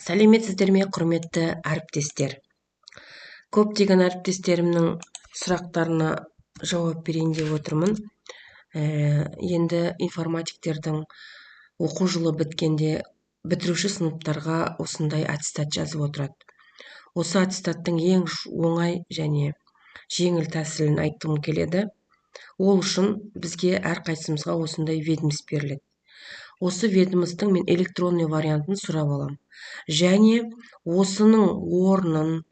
Сәлеметсіздер ме, құрметті әріптестер? Көптеген әріптестерімнің сұрақтарына жауап берейін деп отырмын. Енді информатиктердің оқу жылы біткенде бітіруші сыныптарға осындай аттестат жазып отырады. Осы аттестаттың ең оңай және жеңіл тәсілін айтқым келеді. Ол үшін бізге әрқайсымызға осындай ведомство беріледі. Осы ведомствоның мен электронный вариантын сұрап алам. Және осының орнын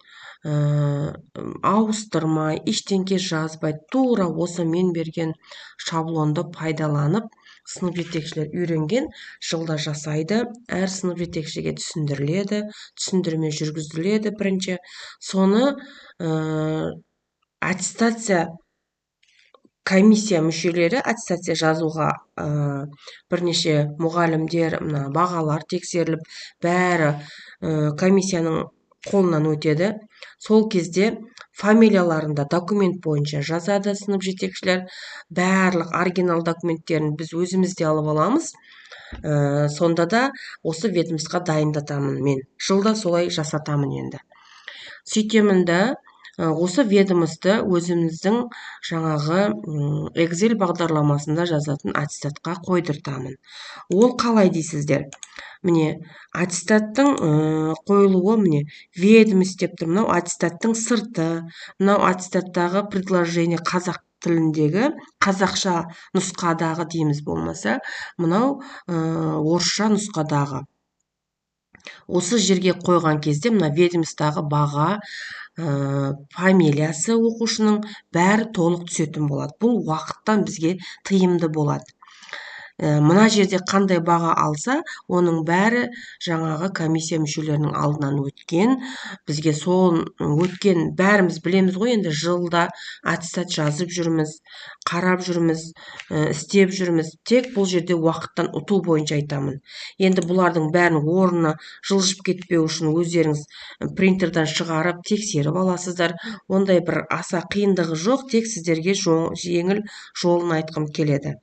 ауыстырмай, ештеңке жазбай, тура осы мен берген шаблонды пайдаланып, сынып жетекшілер үйренген жылда жасайды. Әр сынып жетекшіге түсіндіріледі, түсіндірме жүргізіледі бірінші. Соны аттестация комиссия мүшелері аттестация жазуға бірнеше мұғалімдер, бағалар тексеріліп, бәрі комиссияның қолынан өтеді. Сол кезде фамилияларында документ бойынша жазады сынып жетекшілер. Барлық оригинал документтерін біз өзімізде алып аламыз. Сонда да осы ведомствоға дайындатамын мен. Жылда солай жасатамын енді. Сөйтемін да осы ведомство өзіміздің жаңағы Excel бағдарламасында жазатын аттестатқа қойдыртамын. Ол қалай дейсіздер? Міне, аттестаттың қойылуы міне ведомство деп тұр. Мынау аттестаттың сырты, мынау аттестаттағы предложение қазақ тіліндегі қазақша нұсқадағы дейміз болмаса, мынау орысша нұсқадағы. Осы жерге қойған кезде мына ведомстводағы баға, фамилиясы оқушының бәрі толық түсетін болады. Бұл уақыттан бізге тиімді болады. Мына жерде қандай баға алса, оның бәрі жаңағы комиссия мүшелерінің алдынан өткен. Бізге сол өткен бәріміз білеміз ғой, енді жылда аттестат жазып жүрміз, қарап жүрміз, істеп жүрміз. Тек бұл жерде уақыттан ұту бойынша айтамын. Енді бұлардың бәрін орнына жылжып кетпеу үшін өздеріңіз принтерден шығарып, тексеріп аласыздар. Ондай бір аса қиындығы жоқ, тек сіздерге жеңіл жолын айтқым келеді.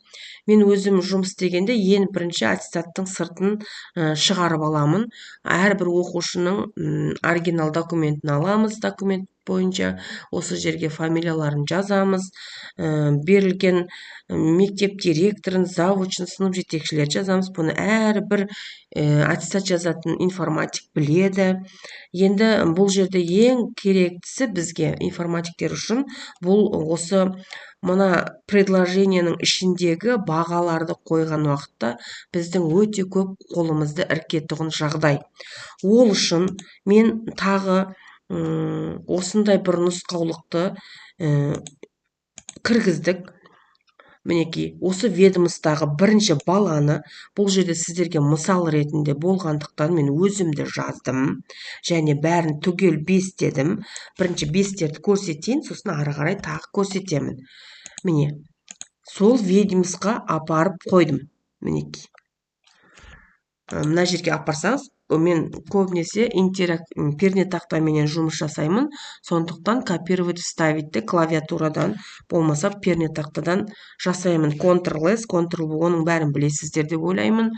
Мен өзім жұмыс істегенде ең бірінші аттестаттың сыртын шығарып аламын. Әрбір оқушының оригинал документін аламыз, документ бойынша осы жерге фамилияларын жазамыз. Берілген мектеп директорын, завучын, сынып жетекшілер жазамыз. Бұны әрбір аттестат жазатын информатик біледі. Енді бұл жерде ең керектісі бізге информатиктер үшін бұл осы мына предложениенің ішіндегі бағаларды қойған уақытта біздің өте көп қолымызды іркетұғын жағдай. Ол үшін мен тағы осындай бір нұсқаулықты кіргіздік. Мінекей, осы ведомстводағы бірінші баланы, бұл жерде сіздерге мысал ретінде болғандықтан мен өзімді жаздым. Және бәрін түгел 5 дедім. Бірінші 5-терді көрсетейін, сосын ары қарай тағы көрсетемін. Міне, сол ведомствоға апарып қойдым. Мінекей. Мына жерге апарсаңыз, мен көбінесе перне тақтаменен жұмыс жасаймын. Сондықтан копировать вставитті клавиатурадан, болмаса перне тақтадан жасаймын. Ctrl-S, Ctrl-V, оның бәрін білесіздер деп ойлаймын.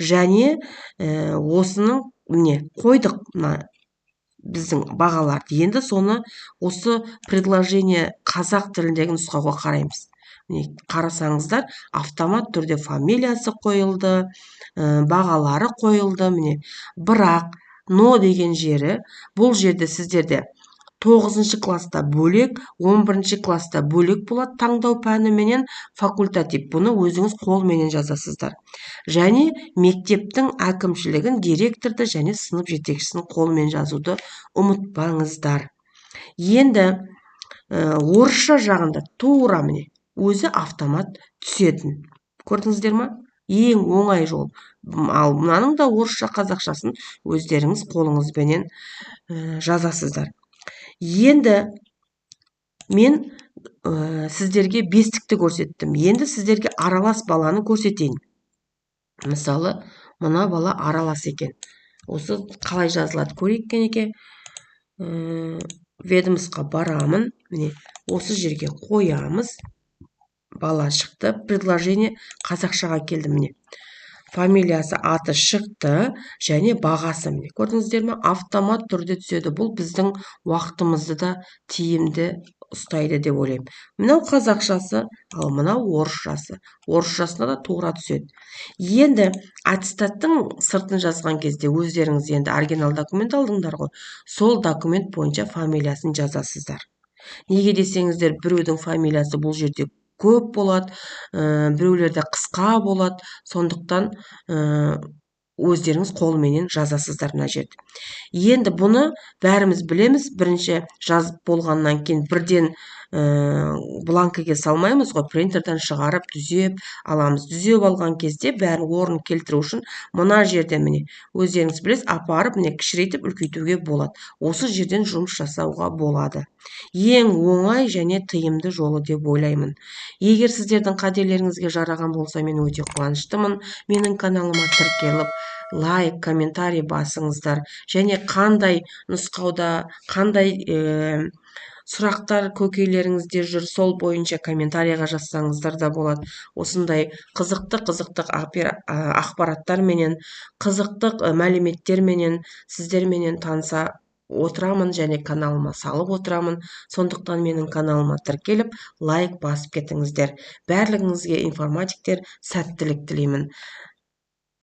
Және осының міне қойдық біздің бағаларды. Енді соны осы предложение қазақ тіліндегі нұсқаға қараймыз. Қарасаңыздар, автомат түрде фамилиясы қойылды, бағалары қойылды. Міне, бірақ но деген жері, бұл жерде сіздерде 9 класста бөлек, 11 класста бөлек болады таңдау пәні менен факультатив. Бұны өзіңіз қолменен жазасыздар. Және мектептің әкімшілігін, директорды және сынып жетекшісінің қолмен жазуды ұмытпаңыздар. Енді орысша жағында тура міне өзі автомат түсетін. Көрдіңіздер ма? Ең оңай жол. Ал мынаның да орысша қазақшасын өздеріңіз қолыңызбенен жазасыздар. Енді мен сіздерге 5-тікті көрсеттім. Енді сіздерге аралас баланы көрсетейін. Мысалы, мына бала аралас екен. Осы қалай жазылады көрейік кенеке. Ведомствоға барамын. Міне, осы жерге қоямыз. Бала шықты. Предложение қазақшаға келді. Міне. фамилиясы, аты шықты және бағасы, міне көрдіңіздер ме, автомат түрде түседі. Бұл біздің уақытымызды да тиімді ұстайды деп ойлаймын. Мынау қазақшасы, ал мынау орысшасы. Орысшасына да тура түседі. Енді аттестаттың сыртын жазған кезде өздеріңіз енді оригинал документ алдыңдар ғой, сол документ бойынша фамилиясын жазасыздар. Неге десеңіздер, біреудің фамилиясы бұл жерде көп болады, біреулерде қысқа болады, сондықтан өздеріңіз қолменен жазасыздар мына жерде. Енді бұны бәріміз білеміз, бірінші жазып болғаннан кейін бірден бланкіге салмаймыз ғой, принтерден шығарып түзеп аламыз. Түзеп алған кезде бәрін орнын келтіру үшін мына жерде міне өздеріңіз білесіз, апарып міне кішірейтіп үлкейтуге болады. Осы жерден жұмыс жасауға болады. Ең оңай және тиімді жолы деп ойлаймын. Егер сіздердің қателеріңізге жараған болса, мен өте қуаныштымын. Менің каналыма тіркеліп, лайк, комментарий басыңыздар, және қандай нұсқауда, қандай сұрақтар көкейлеріңізде жүр, сол бойынша комментарийға жазсаңыздар да болады. Осындай қызықты ақпараттар менен, қызықты мәліметтер менен сіздерменен таныса отырамын және каналыма салып отырамын. Сондықтан менің каналыма тіркеліп, лайк басып кетіңіздер. Барлығыңызге информатиктер сәттілік тілеймін.